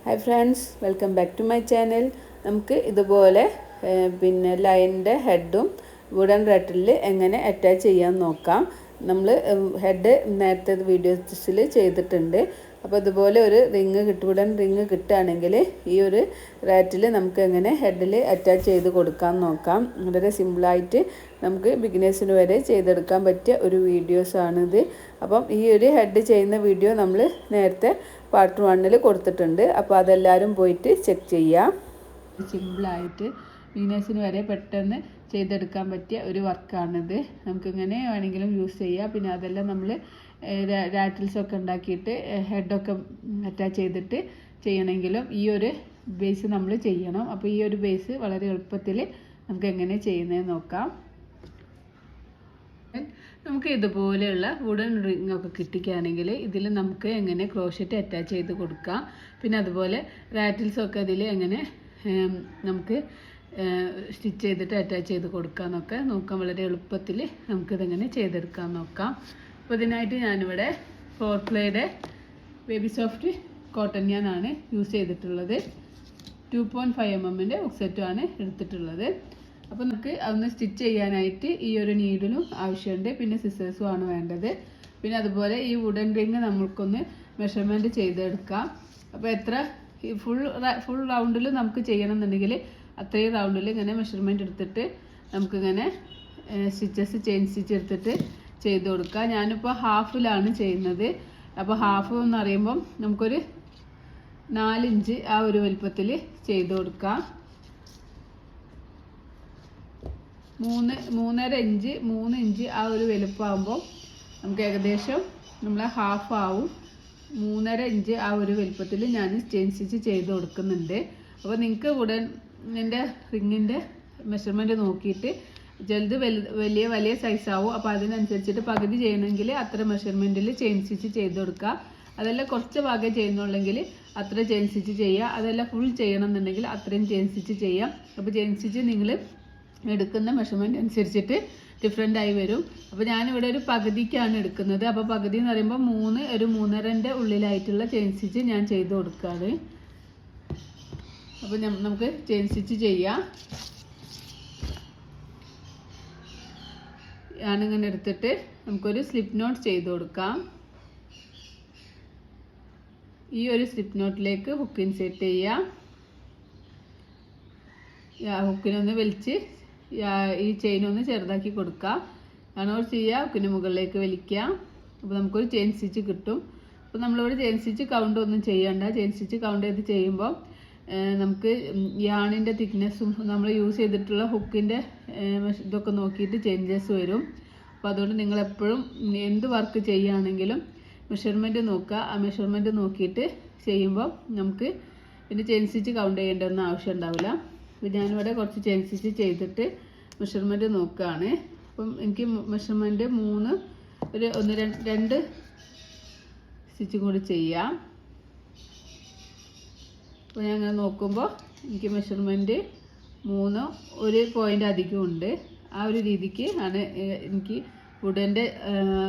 Hi friends, welcome back to my channel. നമുക്ക് ഇതുപോലെ ലൈനിൻ്റെ ഹെഡും വുഡൻ റെട്ടിൽ എങ്ങനെ അറ്റാച്ച് ചെയ്യാൻ നോക്കാം. നമ്മൾ ഹെഡ് നേരത്തെ വീഡിയോസിൽ ചെയ്തിട്ടുണ്ട്. അപ്പോൾ ഇതുപോലെ ഒരു വുഡൻ റിങ് കിട്ടുകയാണെങ്കിൽ ഈ ഒരു റാറ്റിൽ നമുക്ക് എങ്ങനെ ഹെഡിൽ അറ്റാച്ച് ചെയ്ത് കൊടുക്കാൻ നോക്കാം. വളരെ സിമ്പിളായിട്ട് നമുക്ക് ബിഗിനേഴ്സിന് വരെ ചെയ്തെടുക്കാൻ പറ്റിയ ഒരു വീഡിയോസാണിത്. അപ്പം ഈ ഒരു ഹെഡ് ചെയ്യുന്ന വീഡിയോ നമ്മൾ നേരത്തെ പാർട്ട് 1 കൊടുത്തിട്ടുണ്ട്. അപ്പോൾ അതെല്ലാവരും പോയിട്ട് ചെക്ക് ചെയ്യാം. സിമ്പിളായിട്ട് ബിഗിനേഴ്സിന് വരെ പെട്ടെന്ന് ചെയ്തെടുക്കാൻ പറ്റിയ ഒരു വർക്കാണിത്. നമുക്കിങ്ങനെ വേണമെങ്കിലും യൂസ് ചെയ്യാം. പിന്നെ അതെല്ലാം നമ്മൾ റാറ്റിൽസൊക്കെ ഉണ്ടാക്കിയിട്ട് ഹെഡൊക്കെ അറ്റാച്ച് ചെയ്തിട്ട് ചെയ്യണമെങ്കിലും ഈ ഒരു ബേസ് നമ്മൾ ചെയ്യണം. അപ്പോൾ ഈ ഒരു ബേസ് വളരെ എളുപ്പത്തിൽ നമുക്ക് എങ്ങനെ ചെയ്യുന്നതെന്ന് നോക്കാം. നമുക്ക് ഇതുപോലെയുള്ള വുഡൻ റിംഗ് ഒക്കെ കിട്ടിക്കുകയാണെങ്കിൽ ഇതിൽ നമുക്ക് എങ്ങനെ ക്രോഷറ്റ് അറ്റാച്ച് ചെയ്ത് കൊടുക്കാം. പിന്നെ അതുപോലെ റാറ്റിൽസൊക്കെ അതിൽ എങ്ങനെ നമുക്ക് സ്റ്റിച്ച് ചെയ്തിട്ട് അറ്റാച്ച് ചെയ്ത് കൊടുക്കാമെന്നൊക്കെ നോക്കാം. വളരെ എളുപ്പത്തിൽ നമുക്കിതെങ്ങനെ ചെയ്തെടുക്കാൻ നോക്കാം. അപ്പോൾ ഇതിനായിട്ട് ഞാനിവിടെ 4 പ്ലേയുടെ ബേബി സോഫ്റ്റ് കോട്ടൺ ഞാനാണ് യൂസ് ചെയ്തിട്ടുള്ളത്. 2.5 mm ഉക്സെറ്റുമാണ് എടുത്തിട്ടുള്ളത്. അപ്പോൾ നമുക്ക് അതൊന്ന് സ്റ്റിച്ച് ചെയ്യാനായിട്ട് ഈ ഒരു നീഡിലും ആവശ്യമുണ്ട്. പിന്നെ സിസേഴ്സും ആണ് വേണ്ടത്. പിന്നെ അതുപോലെ ഈ വുഡൻ റിങ് നമ്മൾക്കൊന്ന് മെഷർമെൻറ്റ് ചെയ്തെടുക്കാം. അപ്പോൾ എത്ര ഫുൾ റൗണ്ടിൽ നമുക്ക് ചെയ്യണമെന്നുണ്ടെങ്കിൽ അത്രയും റൗണ്ടിൽ ഇങ്ങനെ മെഷർമെൻറ്റ് എടുത്തിട്ട് നമുക്കിങ്ങനെ ചെയിൻ സ്റ്റിച്ച് എടുത്തിട്ട് ചെയ്ത് കൊടുക്കുക. ഞാനിപ്പോൾ ഹാഫിലാണ് ചെയ്യുന്നത്. അപ്പോൾ ഹാഫ് എന്ന് പറയുമ്പം നമുക്കൊരു 4 ഇഞ്ച് ആ ഒരു വലുപ്പത്തിൽ ചെയ്ത് കൊടുക്കാം. 3.5 ഇഞ്ച് 3 ഇഞ്ച് ആ ഒരു വലുപ്പമാകുമ്പോൾ നമുക്ക് ഏകദേശം നമ്മളെ ഹാഫ് ആവും. 3.5 ഇഞ്ച് ആ ഒരു വലുപ്പത്തിൽ ഞാൻ ചെയിൻ സ്റ്റിച്ച് ചെയ്ത് കൊടുക്കുന്നുണ്ട്. അപ്പോൾ നിങ്ങൾക്ക് വുഡൻ്റെ റിങ്ങിൻ്റെ മെഷർമെൻറ്റ് നോക്കിയിട്ട് ചിലത് വലിയ സൈസാവും. അപ്പോൾ അതിനനുസരിച്ചിട്ട് പകുതി ചെയ്യണമെങ്കിൽ അത്ര മെഷർമെൻറ്റിൽ ചെയിൻ സ്റ്റിച്ച് ചെയ്ത് കൊടുക്കുക. അതെല്ലാം കുറച്ച് ഭാഗം ചെയ്യുന്നുണ്ടെങ്കിൽ അത്ര ചെയിൻ സ്റ്റിച്ച് ചെയ്യുക. അതെല്ലാം ഫുൾ ചെയ്യണമെന്നുണ്ടെങ്കിൽ അത്രയും ചെയിൻ സ്റ്റിച്ച് ചെയ്യാം. അപ്പോൾ ചെയിൻ സ്റ്റിച്ച് നിങ്ങൾ എടുക്കുന്ന മെഷർമെൻറ്റ് അനുസരിച്ചിട്ട് ഡിഫറെൻ്റ് ആയി വരും. അപ്പോൾ ഞാനിവിടെ ഒരു പകുതിക്കാണ് എടുക്കുന്നത്. അപ്പോൾ പകുതി എന്ന് പറയുമ്പോൾ 3.5 ഉള്ളിലായിട്ടുള്ള ചെയിൻ സ്റ്റിച്ച് ഞാൻ ചെയ്ത് കൊടുക്കുകയാണ്. അപ്പോൾ നമുക്ക് ചെയിൻ സ്റ്റിച്ച് ചെയ്യാം. ഞാനിങ്ങനെ എടുത്തിട്ട് നമുക്കൊരു സ്ലിപ്പ് നോട്ട് ചെയ്ത് കൊടുക്കാം. ഈ ഒരു സ്ലിപ്പ് നോട്ടിലേക്ക് ഹുക്ക് ഇൻസേർട്ട് ചെയ്യാം. ഹുക്കിനൊന്ന് വലിച്ച് ഈ ചെയിനൊന്ന് ചെറുതാക്കി കൊടുക്കാം. കണോട്ട് ചെയ്യുക, ഹുക്കിന് മുകളിലേക്ക് വലിക്കാം. അപ്പോൾ നമുക്കൊരു ചെയിൻ സ്റ്റിച്ച് കിട്ടും. അപ്പോൾ നമ്മളിവിടെ ചെയിൻ സ്റ്റിച്ച് കൗണ്ട് ഒന്നും ചെയ്യണ്ട. ചെയിൻ സ്റ്റിച്ച് കൗണ്ട് ചെയ്ത് ചെയ്യുമ്പോൾ നമുക്ക് യാണിൻ്റെ തിക്നെസ്സും നമ്മൾ യൂസ് ചെയ്തിട്ടുള്ള ഹുക്കിൻ്റെ ഇതൊക്കെ നോക്കിയിട്ട് ചേഞ്ചസ് വരും. അപ്പോൾ അതുകൊണ്ട് നിങ്ങളെപ്പോഴും എന്ത് വർക്ക് ചെയ്യുകയാണെങ്കിലും മെഷർമെൻറ്റ് നോക്കുക. ആ മെഷർമെൻറ്റ് നോക്കിയിട്ട് ചെയ്യുമ്പോൾ നമുക്ക് പിന്നെ ചെയിൻ സ്റ്റിച്ച് കൗണ്ട് ചെയ്യേണ്ടതൊന്നും ആവശ്യം ഉണ്ടാവില്ല. അപ്പോൾ ഞാനിവിടെ കുറച്ച് ചെയിൻ സ്റ്റിച്ച് ചെയ്തിട്ട് മെഷർമെൻറ്റ് നോക്കുകയാണ്. അപ്പം എനിക്ക് മെഷർമെൻറ്റ് 2 സ്റ്റിച്ചും കൂടി ചെയ്യാം. അപ്പോൾ ഞാൻ അങ്ങനെ നോക്കുമ്പോൾ എനിക്ക് മെഷർമെൻറ്റ് 3 ഒരു പോയിൻ്റ് അധികം ഉണ്ട്. ആ ഒരു രീതിക്ക് ആണ് എനിക്ക് വുഡൻ്റെ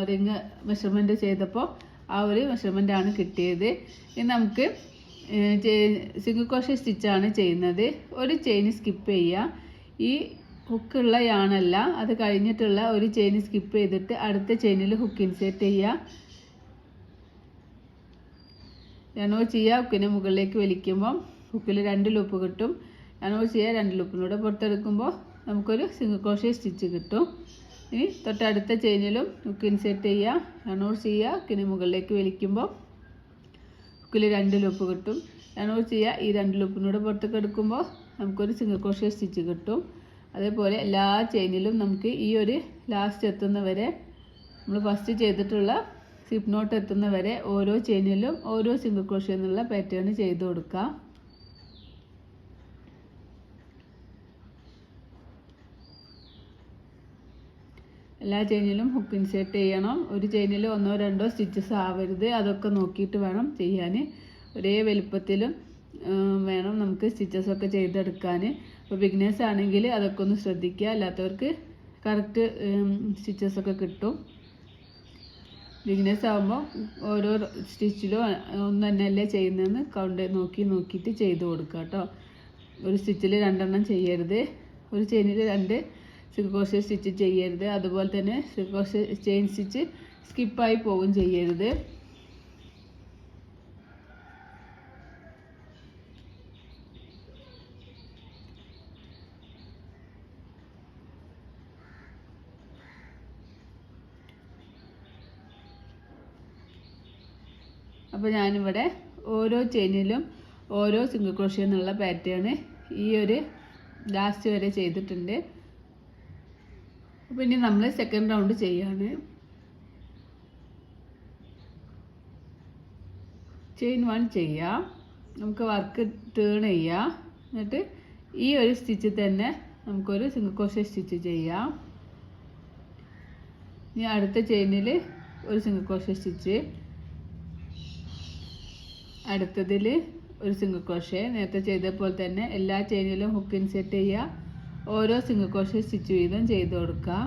റിങ് മെഷർമെൻറ്റ് ചെയ്തപ്പോൾ ആ ഒരു മെഷർമെൻറ്റാണ് കിട്ടിയത്. ഇനി നമുക്ക് സിംഗിൾ ക്രോഷേ സ്റ്റിച്ചാണ് ചെയ്യുന്നത്. ഒരു ചെയിൻ സ്കിപ്പ് ചെയ്യുക. ഈ ഹുക്കുള്ള യാണല്ല, അത് കഴിഞ്ഞിട്ടുള്ള ഒരു ചെയിൻ സ്കിപ്പ് ചെയ്തിട്ട് അടുത്ത ചെയിനിൽ ഹുക്ക് ഇൻസേർട്ട് ചെയ്യുക. രണോ ചെയ്യുക. ഹുക്കിനെ മുകളിലേക്ക് വലിക്കുമ്പം ഹുക്കിൽ 2 ലൂപ്പ് കിട്ടും. രണോ ചെയ്യുക. 2 ലൂപ്പിലൂടെ പുറത്തെടുക്കുമ്പോൾ നമുക്കൊരു സിംഗിൾ ക്രോഷേ സ്റ്റിച്ച് കിട്ടും. ഇനി തൊട്ടടുത്ത ചെയിനിലും ഹുക്ക് ഇൻസേർട്ട് ചെയ്യുക. രണോ ചെയ്യുക. ഹുക്കിനെ മുകളിലേക്ക് വലിക്കുമ്പോൾ ഹുക്കിൽ 2 ലൂപ്പ് കിട്ടും. രണോ ചെയ്യുക. ഈ 2 ലൂപ്പിലൂടെ പുറത്തേക്ക് എടുക്കുമ്പോൾ നമുക്കൊരു സിംഗിൾ ക്രോഷേ സ്റ്റിച്ച് കിട്ടും. അതേപോലെ എല്ലാ ചെയിനിലും നമുക്ക് ഈ ഒരു ലാസ്റ്റ് എത്തുന്നവരെ നമ്മൾ ഫസ്റ്റ് ചെയ്തിട്ടുള്ള സ്ലിപ്പ് നോട്ട് എത്തുന്നവരെ ഓരോ ചെയിനിലും ഓരോ സിംഗിൾ ക്രോഷേ എന്നുള്ള പാറ്റേൺ ചെയ്ത് കൊടുക്കാം. എല്ലാ ചെയിനിലും ഹുക്ക് ഇൻസേർട്ട് ചെയ്യണം. ഒരു ചെയിനിൽ 1 or 2 സ്റ്റിച്ചസ് ആവരുത്. അതൊക്കെ നോക്കിയിട്ട് വേണം ചെയ്യാൻ. ഒരേ വലുപ്പത്തിലും വേണം നമുക്ക് സ്റ്റിച്ചസൊക്കെ ചെയ്തെടുക്കാൻ. അപ്പോൾ ബിഗിനേഴ്സ് ആണെങ്കിൽ അതൊക്കെ ഒന്ന് ശ്രദ്ധിക്കുക. അല്ലാത്തവർക്ക് കറക്റ്റ് സ്റ്റിച്ചസൊക്കെ കിട്ടും. ബിഗിനേഴ്സ് ആകുമ്പോൾ ഓരോ സ്റ്റിച്ചിലും ഒന്ന് തന്നെയല്ലേ ചെയ്യുന്നതെന്ന് നോക്കിയിട്ട് ചെയ്ത് കൊടുക്കുക കേട്ടോ. ഒരു സ്റ്റിച്ചിൽ 2 എണ്ണം ചെയ്യരുത്, ഒരു ചെയിനിൽ 2 സിൽക്ക് ക്രോഷേ സ്റ്റിച്ച് ചെയ്യരുത്. അതുപോലെ തന്നെ സിൽക്ക് ക്രോഷേ ചെയിൻ സ്റ്റിച്ച് സ്കിപ്പായി പോവുകയും ചെയ്യരുത്. അപ്പോൾ ഞാനിവിടെ ഓരോ ചെയിനിലും ഓരോ സിംഗിൾ ക്രോഷേ എന്നുള്ള പാറ്റേൺ ഈ ഒരു ലാസ്റ്റ് വരെ ചെയ്തിട്ടുണ്ട്. അപ്പോൾ ഇനി നമ്മൾ സെക്കൻഡ് റൗണ്ട് ചെയ്യാണ്. ചെയിൻ 1 ചെയ്യാം, നമുക്ക് വർക്ക് ടേൺ ചെയ്യാം. എന്നിട്ട് ഈ ഒരു സ്റ്റിച്ച് തന്നെ നമുക്കൊരു സിംഗിൾ ക്രോഷേ സ്റ്റിച്ച് ചെയ്യാം. ഇനി അടുത്ത ചെയിനിൽ ഒരു സിംഗിൾ ക്രോഷേ സ്റ്റിച്ച്, അടുത്തതിൽ ഒരു സിംഗിൾ ക്രോഷേ. നേരത്തെ ചെയ്ത പോലെ തന്നെ എല്ലാ ചെയിനിലും ഹുക്ക് ഇൻസെർട്ട് ചെയ്യുക. ഓരോ സിംഗിൾ ക്രോഷേ സ്റ്റിച്ച് വീതം ചെയ്ത് കൊടുക്കുക.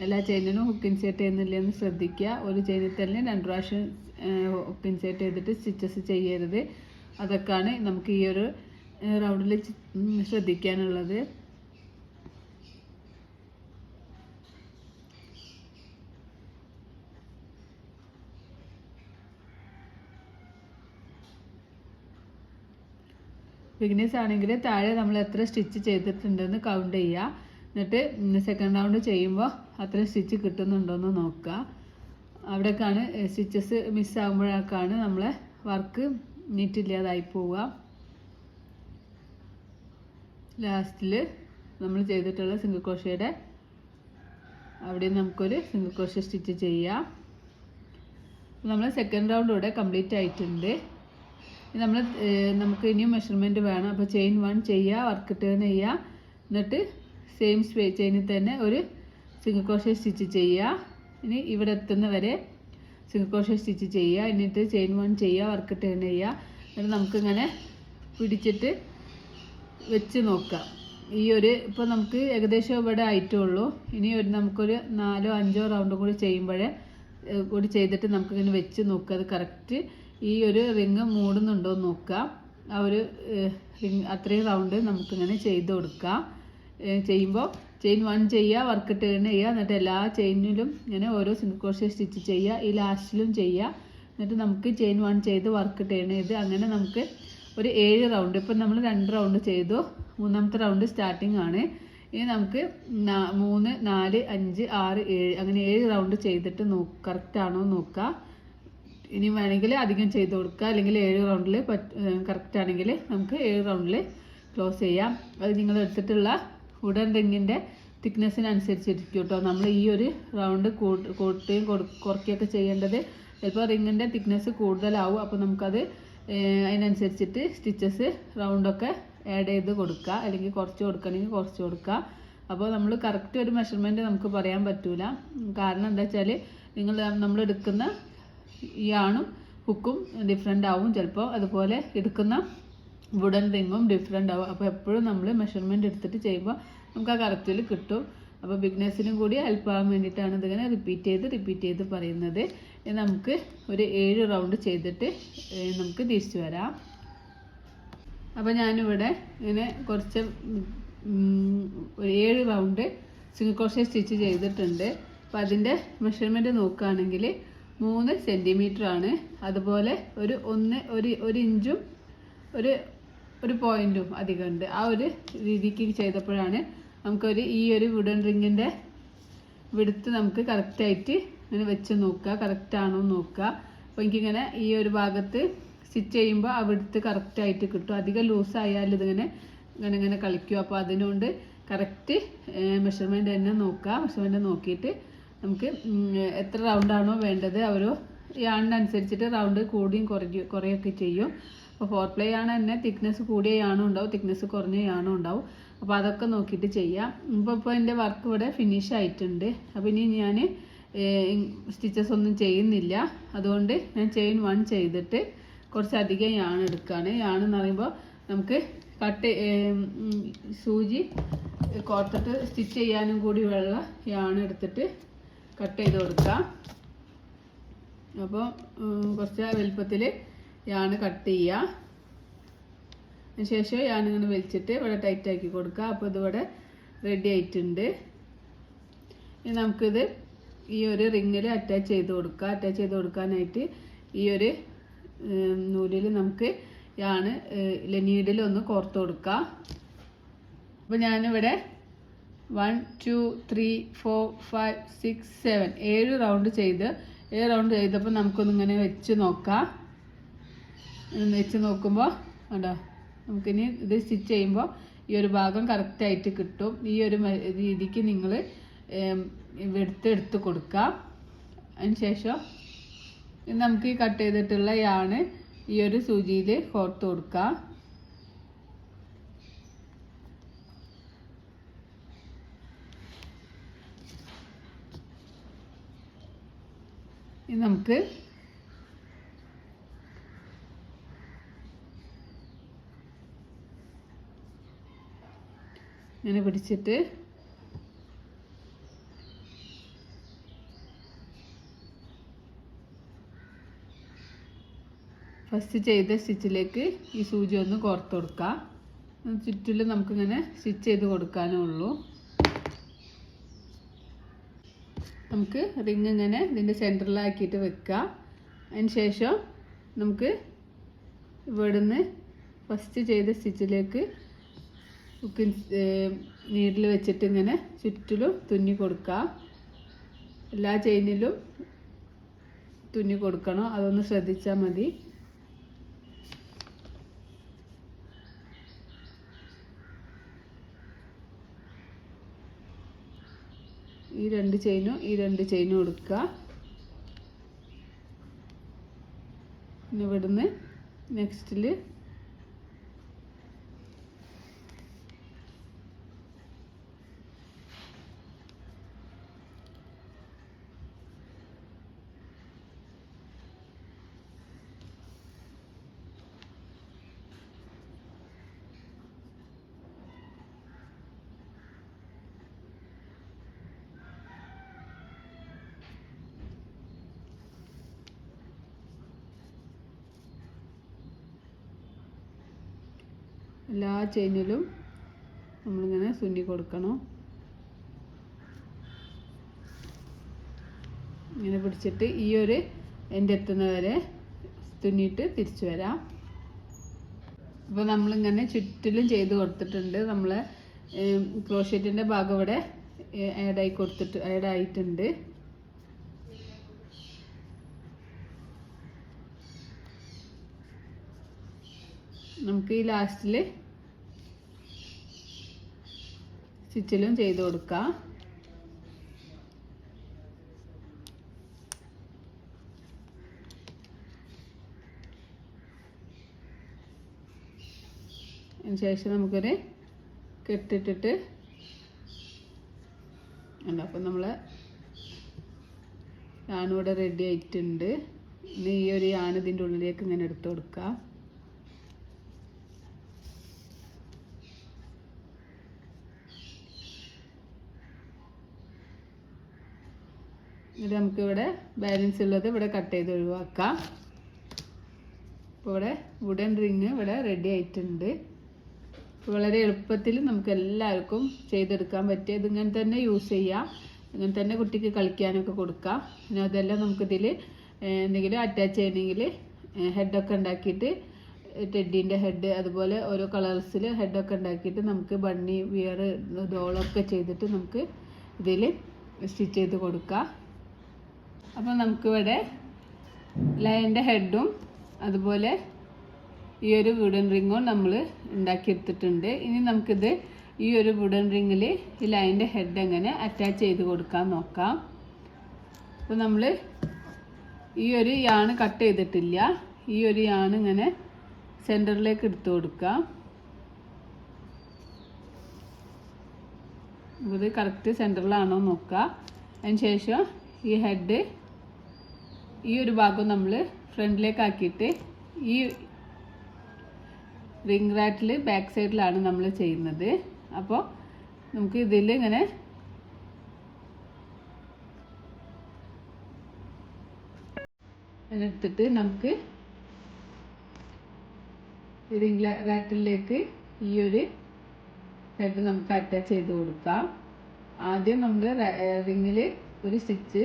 എല്ലാ ചെയിനിലും ഹുക്ക് ഇൻസെർട്ട് ചെയ്യുന്നില്ലെന്ന് ശ്രദ്ധിക്കുക. ഒരു ചെയിനിൽ തന്നെ 2 പ്രാവശ്യം ഹുക്ക് ഇൻസെർട്ട് ചെയ്തിട്ട് സ്റ്റിച്ചസ് ചെയ്യരുത്. അതൊക്കെയാണ് നമുക്ക് ഈ ഒരു റൗണ്ടിൽ ശ്രദ്ധിക്കാനുള്ളത്. ബിഗിനേഴ്സ് ആണെങ്കിൽ താഴെ നമ്മൾ എത്ര സ്റ്റിച്ച് ചെയ്തിട്ടുണ്ടെന്ന് കൗണ്ട് ചെയ്യുക. എന്നിട്ട് സെക്കൻഡ് റൗണ്ട് ചെയ്യുമ്പോൾ അത്ര സ്റ്റിച്ച് കിട്ടുന്നുണ്ടോയെന്ന് നോക്കുക. അവിടേക്കാണ് സ്റ്റിച്ചസ് മിസ്സാകുമ്പോഴൊക്കെയാണ് നമ്മളെ വർക്ക് നീറ്റില്ലാതായി പോവുക. ലാസ്റ്റിൽ നമ്മൾ ചെയ്തിട്ടുള്ള സിംഗിൾ ക്രോഷേയുടെ അവിടെ നമുക്കൊരു സിംഗിൾ ക്രോഷേ സ്റ്റിച്ച് ചെയ്യാം. നമ്മൾ സെക്കൻഡ് റൗണ്ട് ഇവിടെ കംപ്ലീറ്റ് ആയിട്ടുണ്ട്. നമുക്ക് ഇനിയും മെഷർമെൻറ്റ് വേണം. അപ്പോൾ ചെയിൻ 1 ചെയ്യുക, വർക്ക് ടേൺ ചെയ്യുക, എന്നിട്ട് സെയിം ചെയിനിൽ തന്നെ ഒരു സിംഗിൾ ക്രോഷേ സ്റ്റിച്ച് ചെയ്യുക. ഇനി ഇവിടെ എത്തുന്ന വരെ സിംഗിൾ ക്രോഷേ സ്റ്റിച്ച് ചെയ്യുക. എന്നിട്ട് ചെയിൻ 1 ചെയ്യുക, വർക്ക് ടേൺ ചെയ്യുക. എന്നിട്ട് നമുക്കിങ്ങനെ പിടിച്ചിട്ട് വെച്ച് നോക്കാം. ഈ ഒരു ഇപ്പോൾ നമുക്ക് ഏകദേശം ഇവിടെ ആയിട്ടുള്ളൂ. ഇനി നമുക്കൊരു 4 or 5 റൗണ്ട് കൂടി ചെയ്തിട്ട് നമുക്കിങ്ങനെ വെച്ച് നോക്കുക. അത് കറക്റ്റ് ഈ ഒരു റിങ് മൂടുന്നുണ്ടോ എന്ന് നോക്കുക. ആ ഒരു റിങ് അത്രയും റൗണ്ട് നമുക്കിങ്ങനെ ചെയ്ത് കൊടുക്കാം. ചെയ്യുമ്പോൾ ചെയിൻ 1 ചെയ്യുക, വർക്ക് ടേൺ ചെയ്യുക, എന്നിട്ട് എല്ലാ ചെയിനിലും ഇങ്ങനെ ഓരോ സിംഗിൾ ക്രോഷേ സ്റ്റിച്ച് ചെയ്യുക. ഈ ലാസ്റ്റിലും ചെയ്യുക. എന്നിട്ട് നമുക്ക് ചെയിൻ 1 ചെയ്ത് വർക്ക് ടേൺ ചെയ്ത് അങ്ങനെ നമുക്ക് ഒരു 7 റൗണ്ട്, ഇപ്പം നമ്മൾ 2 റൗണ്ട് ചെയ്തു, 3ാമത്തെ റൗണ്ട് സ്റ്റാർട്ടിംഗ് ആണ്. ഇനി നമുക്ക് 3, 4, 5, 6, 7 അങ്ങനെ 7 റൗണ്ട് ചെയ്തിട്ട് കറക്റ്റ് ആണോ നോക്കുക. ഇനി വേണമെങ്കിൽ അധികം ചെയ്ത് കൊടുക്കുക, അല്ലെങ്കിൽ 7 റൗണ്ടിൽ കറക്റ്റ് ആണെങ്കിൽ നമുക്ക് 7 റൗണ്ടിൽ ക്ലോസ് ചെയ്യാം. അത് നിങ്ങൾ എടുത്തിട്ടുള്ള വുഡൻ റിങ്ങിൻ്റെ തിക്നെസ്സിനനുസരിച്ചിരിക്കും കേട്ടോ. നമ്മൾ ഈ ഒരു റൗണ്ട് കൂട്ടുകയും കുറയ്ക്കുകയൊക്കെ ചെയ്യേണ്ടത്. ചിലപ്പോൾ റിങ്ങിൻ്റെ തിക്നെസ് കൂടുതലാവും. അപ്പോൾ നമുക്കത് അതിനനുസരിച്ചിട്ട് സ്റ്റിച്ചസ് റൗണ്ടൊക്കെ ആഡ് ചെയ്ത് കൊടുക്കുക, അല്ലെങ്കിൽ കുറച്ച് കൊടുക്കണമെങ്കിൽ കുറച്ച് കൊടുക്കുക. അപ്പോൾ നമ്മൾ കറക്റ്റ് ഒരു മെഷർമെൻറ്റ് നമുക്ക് പറയാൻ പറ്റില്ല. കാരണം എന്താ വെച്ചാൽ നമ്മൾ എടുക്കുന്ന ഈ ആണും ഹുക്കും ഡിഫറെൻ്റ് ആവും ചിലപ്പോൾ. അതുപോലെ എടുക്കുന്ന വുഡൻ റിങ്ങും ഡിഫറെൻ്റ് ആവും. അപ്പോൾ എപ്പോഴും നമ്മൾ മെഷർമെൻറ്റ് എടുത്തിട്ട് ചെയ്യുമ്പോൾ നമുക്ക് ആ കറക്റ്റിൽ കിട്ടും. അപ്പോൾ ബിഗിനേഴ്സിനും കൂടി ഹെൽപ്പ് ആകാൻ വേണ്ടിയിട്ടാണ് ഇതിങ്ങനെ റിപ്പീറ്റ് ചെയ്ത് പറയുന്നത്. നമുക്ക് ഒരു 7 റൗണ്ട് ചെയ്തിട്ട് നമുക്ക് തിരിച്ചു വരാം. അപ്പോൾ ഞാനിവിടെ ഇങ്ങനെ കുറച്ച് 7 റൗണ്ട് സിംഗിൾ ക്രോഷേ സ്റ്റിച്ച് ചെയ്തിട്ടുണ്ട്. അപ്പോൾ അതിൻ്റെ മെഷർമെൻറ്റ് നോക്കുകയാണെങ്കിൽ 3 സെൻറ്റിമീറ്റർ ആണ്. അതുപോലെ ഒരു ഇഞ്ചും ഒരു പോയിൻറ്റും അധികമുണ്ട്. ആ ഒരു രീതിക്ക് ചെയ്തപ്പോഴാണ് നമുക്കൊരു ഈ ഒരു വുഡൻ റിങ്ങിൻ്റെ വിടുത്ത് നമുക്ക് കറക്റ്റായിട്ട് ഇങ്ങനെ വെച്ച് നോക്കുക, കറക്റ്റ് ആണോ നോക്കുക. അപ്പോൾ എനിക്കിങ്ങനെ ഈ ഒരു ഭാഗത്ത് സ്റ്റിച്ച് ചെയ്യുമ്പോൾ ആ വിടുത്ത് കറക്റ്റായിട്ട് കിട്ടും. അധികം ലൂസായാലും ഇങ്ങനെ കളിക്കും. അപ്പോൾ അതിനുകൊണ്ട് കറക്റ്റ് മെഷർമെൻറ്റ് തന്നെ നോക്കുക. മെഷർമെൻറ്റ് നോക്കിയിട്ട് നമുക്ക് എത്ര റൗണ്ടാണോ വേണ്ടത് ഒരു യാണിനനുസരിച്ചിട്ട് റൗണ്ട് കൂടിയും കുറയൊക്കെ ചെയ്യും. അപ്പോൾ 4 പ്ലേ ആണ് തന്നെ തിക്നെസ് കൂടിയ യാണും ഉണ്ടാവും, തിക്നെസ് കുറഞ്ഞ യാണും ഉണ്ടാവും. അപ്പോൾ അതൊക്കെ നോക്കിയിട്ട് ചെയ്യാം. ഇപ്പോൾ എൻ്റെ വർക്ക് ഇവിടെ ഫിനിഷ് ആയിട്ടുണ്ട്. അപ്പോൾ ഇനി ഞാൻ സ്റ്റിച്ചസ് ഒന്നും ചെയ്യുന്നില്ല. അതുകൊണ്ട് ഞാൻ ചെയിൻ 1 ചെയ്തിട്ട് കുറച്ചധികം യാണ് എടുക്കുകയാണ്. യാണെന്ന് പറയുമ്പോൾ നമുക്ക് സൂചി കോർത്തിട്ട് സ്റ്റിച്ച് ചെയ്യാനും കൂടി ഉള്ള യാണ് എടുത്തിട്ട് കട്ട് ചെയ്ത് കൊടുക്കാം. അപ്പോൾ കുറച്ച് വലുപ്പത്തിൽ യാണ് കട്ട് ചെയ്യുക. അതിനുശേഷം യാണ് ഇങ്ങനെ വലിച്ചിട്ട് ഇവിടെ ടൈറ്റാക്കി കൊടുക്കുക. അപ്പോൾ ഇതിവിടെ റെഡി ആയിട്ടുണ്ട്. ഇനി നമുക്കിത് ഈ ഒരു റിങ്ങിൽ അറ്റാച്ച് ചെയ്ത് കൊടുക്കുക. അറ്റാച്ച് ചെയ്ത് കൊടുക്കാനായിട്ട് ഈ ഒരു നൂലിൽ നമുക്ക് യാണ് നീഡിലൊന്ന് കോർത്ത് കൊടുക്കുക. അപ്പോൾ ഞാനിവിടെ 1 2 3 4 5 6 7 7 റൗണ്ട് ചെയ്തപ്പോൾ നമുക്കൊന്നിങ്ങനെ വെച്ച് നോക്കാം. വെച്ച് നോക്കുമ്പോൾ കണ്ടോ, നമുക്കിനി ഇത് സ്റ്റിച്ച് ചെയ്യുമ്പോൾ ഈ ഒരു ഭാഗം കറക്റ്റായിട്ട് കിട്ടും. ഈ ഒരു രീതിക്ക് നിങ്ങൾ എടുത്ത് കൊടുക്കാം. അതിനുശേഷം നമുക്ക് ഈ കട്ട് ചെയ്തിട്ടുള്ള യാണ് ഈ ഒരു സൂചിയിൽ കോർത്ത് കൊടുക്കാം. ഇനി നമുക്ക് ഇങ്ങനെ പിടിച്ചിട്ട് ഫസ്റ്റ് ചെയ്ത സ്റ്റിച്ചിലേക്ക് ഈ സൂചി ഒന്ന് കോർത്ത് കൊടുക്കാം. ചുറ്റിലും നമുക്കിങ്ങനെ സ്റ്റിച്ച് ചെയ്ത് കൊടുക്കാനേ ഉള്ളൂ. നമുക്ക് റിങ് ഇങ്ങനെ ഇതിൻ്റെ സെൻറ്ററിലാക്കിയിട്ട് വെക്കുക. അതിന് ശേഷം നമുക്ക് ഇവിടുന്ന് ഫസ്റ്റ് ചെയ്ത സ്റ്റിച്ചിലേക്ക് നീഡിൽ വെച്ചിട്ട് ഇങ്ങനെ ചുറ്റിലും തുന്നി കൊടുക്കുക. എല്ലാ ചെയിനിലും തുന്നി കൊടുക്കണം, അതൊന്ന് ശ്രദ്ധിച്ചാൽ മതി. ഈ രണ്ട് ചെയിനും എടുക്കുക. പിന്നെ ഇവിടുന്ന് നെക്സ്റ്റിൽ എല്ലാ ചെയിനിലും നമ്മളിങ്ങനെ തുന്നി കൊടുക്കണം. ഇങ്ങനെ പിടിച്ചിട്ട് ഈ ഒരു എൻ്റെ എത്തുന്നവരെ തുന്നിയിട്ട് തിരിച്ചു വരാം. അപ്പോൾ നമ്മളിങ്ങനെ ചുറ്റിലും ചെയ്ത് കൊടുത്തിട്ടുണ്ട്. നമ്മളെ ക്രോഷറ്റിൻ്റെ ഭാഗം ഇവിടെ ആഡായിട്ടുണ്ട്. നമുക്ക് ഈ ലാസ്റ്റിൽ സ്റ്റിച്ചിലും ചെയ്ത് കൊടുക്കാം. അതിനുശേഷം നമുക്കൊരു കെട്ടിട്ടിട്ട് അപ്പം നമ്മളെ യാണിവിടെ റെഡി ആയിട്ടുണ്ട്. ഇനി ഈ ഒരു യാണ് ഇതിൻ്റെ ഉള്ളിലേക്ക് ഇങ്ങനെ എടുത്ത് കൊടുക്കാം. ഇത് നമുക്കിവിടെ ബാലൻസ് ഉള്ളത് ഇവിടെ കട്ട് ചെയ്ത് ഒഴിവാക്കാം. അപ്പോൾ ഇവിടെ വുഡൻ റിങ് ഇവിടെ റെഡി ആയിട്ടുണ്ട്. വളരെ എളുപ്പത്തിൽ നമുക്ക് എല്ലാവർക്കും ചെയ്തെടുക്കാൻ പറ്റിയ ഇതിങ്ങനെ തന്നെ യൂസ് ചെയ്യാം. ഇങ്ങനെ തന്നെ കുട്ടിക്ക് കളിക്കാനൊക്കെ കൊടുക്കാം. പിന്നെ അതെല്ലാം നമുക്കിതിൽ എന്തെങ്കിലും അറ്റാച്ച് ചെയ്യണമെങ്കിൽ ഹെഡൊക്കെ ഉണ്ടാക്കിയിട്ട് ടെഡീൻ്റെ ഹെഡ് അതുപോലെ ഓരോ കളേഴ്സിൽ ഹെഡൊക്കെ ഉണ്ടാക്കിയിട്ട് നമുക്ക് ബണ്ണി വിയർ ഡോളൊക്കെ ചെയ്തിട്ട് നമുക്ക് ഇതിൽ സ്റ്റിച്ച് ചെയ്ത് കൊടുക്കാം. അപ്പോൾ നമുക്കിവിടെ ലയൻ്റെ ഹെഡും അതുപോലെ ഈ ഒരു വുഡൻ റിങ്ങും നമ്മൾ ഉണ്ടാക്കിയെടുത്തിട്ടുണ്ട്. ഇനി നമുക്കിത് ഈ ഒരു വുഡൻ റിങ്ങിൽ ഈ ലയൻ്റെ ഹെഡ് എങ്ങനെ അറ്റാച്ച് ചെയ്ത് കൊടുക്കാൻ നോക്കാം. അപ്പോൾ നമ്മൾ ഈ ഒരു യാണ് കട്ട് ചെയ്തിട്ടില്ല. ഈ ഒരു യാണ് ഇങ്ങനെ സെൻറ്ററിലേക്ക് എടുത്തു കൊടുക്കാം. ഇത് കറക്റ്റ് സെൻറ്ററിലാണോ നോക്കുക. അതിന് ശേഷം ഈ ഹെഡ് ഈ ഒരു ഭാഗം നമ്മൾ ഫ്രണ്ടിലേക്ക് ആക്കിയിട്ട് ഈ റിംഗ് റാറ്റിൽ ബാക്ക് സൈഡിലാണ് നമ്മൾ ചെയ്യുന്നത്. അപ്പോൾ നമുക്ക് ഇതിൽ ഇങ്ങനെ എടുത്തിട്ട് നമുക്ക് റിംഗ് റാറ്റിലേക്ക് ഈ ഒരു ഹെഡ് നമുക്ക് അറ്റാച്ച് ചെയ്ത് കൊടുക്കാം. ആദ്യം നമ്മൾ റിങ്ങിൽ ഒരു സ്റ്റിച്ച്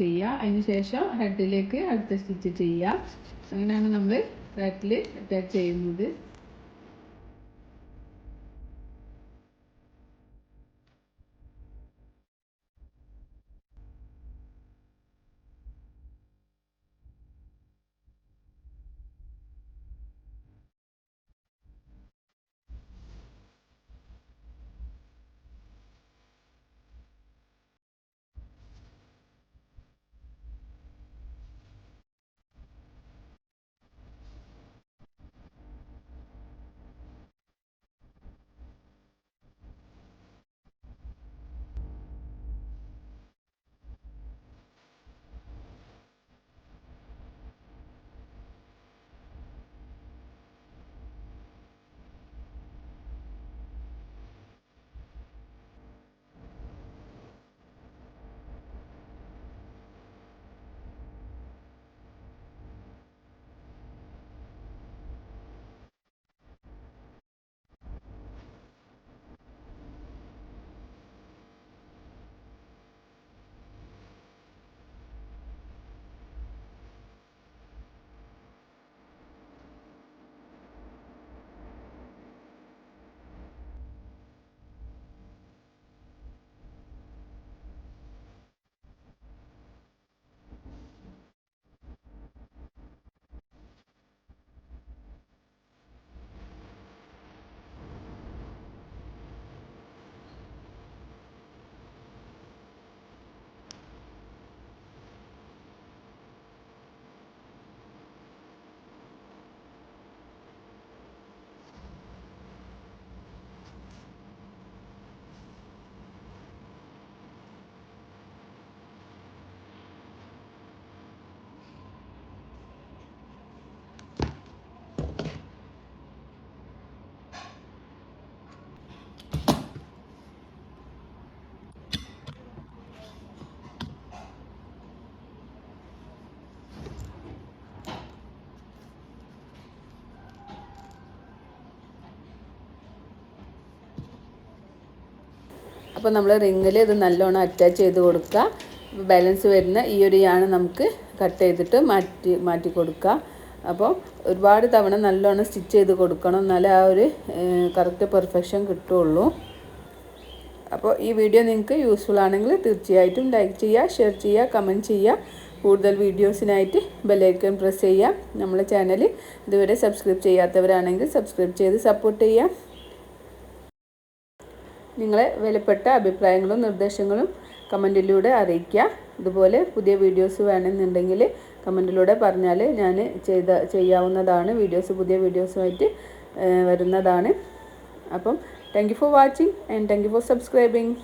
ചെയ്യുക, അതിന് ശേഷം ഹെഡിലേക്ക് അടുത്ത സ്റ്റിച്ച് ചെയ്യുക. അങ്ങനെയാണ് നമ്മൾ റാറ്റിൽ അറ്റാച്ച് ചെയ്യുന്നത്. അപ്പോൾ നമ്മൾ റിങ്ങിൽ ഇത് നല്ലോണം അറ്റാച്ച് ചെയ്ത് കൊടുക്കുക. ബാലൻസ് വരുന്ന ഈ ഒരു യാണ് നമുക്ക് കട്ട് ചെയ്തിട്ട് മാറ്റി കൊടുക്കുക. അപ്പോൾ ഒരുപാട് തവണ നല്ലോണം സ്റ്റിച്ച് ചെയ്ത് കൊടുക്കണം, എന്നാലേ ആ ഒരു കറക്റ്റ് പെർഫെക്ഷൻ കിട്ടുള്ളൂ. അപ്പോൾ ഈ വീഡിയോ നിങ്ങൾക്ക് യൂസ്ഫുൾ ആണെങ്കിൽ തീർച്ചയായിട്ടും ലൈക്ക് ചെയ്യുക, ഷെയർ ചെയ്യുക, കമൻറ്റ് ചെയ്യുക. കൂടുതൽ വീഡിയോസിനായിട്ട് ബെല്ലൈക്കൺ പ്രസ് ചെയ്യുക. നമ്മളെ ചാനൽ ഇതുവരെ സബ്സ്ക്രൈബ് ചെയ്യാത്തവരാണെങ്കിൽ സബ്സ്ക്രൈബ് ചെയ്ത് സപ്പോർട്ട് ചെയ്യുക. നിങ്ങളെ വിലപ്പെട്ട അഭിപ്രായങ്ങളും നിർദ്ദേശങ്ങളും കമൻറ്റിലൂടെ അറിയിക്കുക. ഇതുപോലെ പുതിയ വീഡിയോസ് വേണമെന്നുണ്ടെങ്കിൽ കമൻറ്റിലൂടെ പറഞ്ഞാൽ ഞാൻ ചെയ്യാവുന്നതാണ്. പുതിയ വീഡിയോസുമായിട്ട് വരുന്നതാണ്. അപ്പം thank you for watching and thank you for subscribing.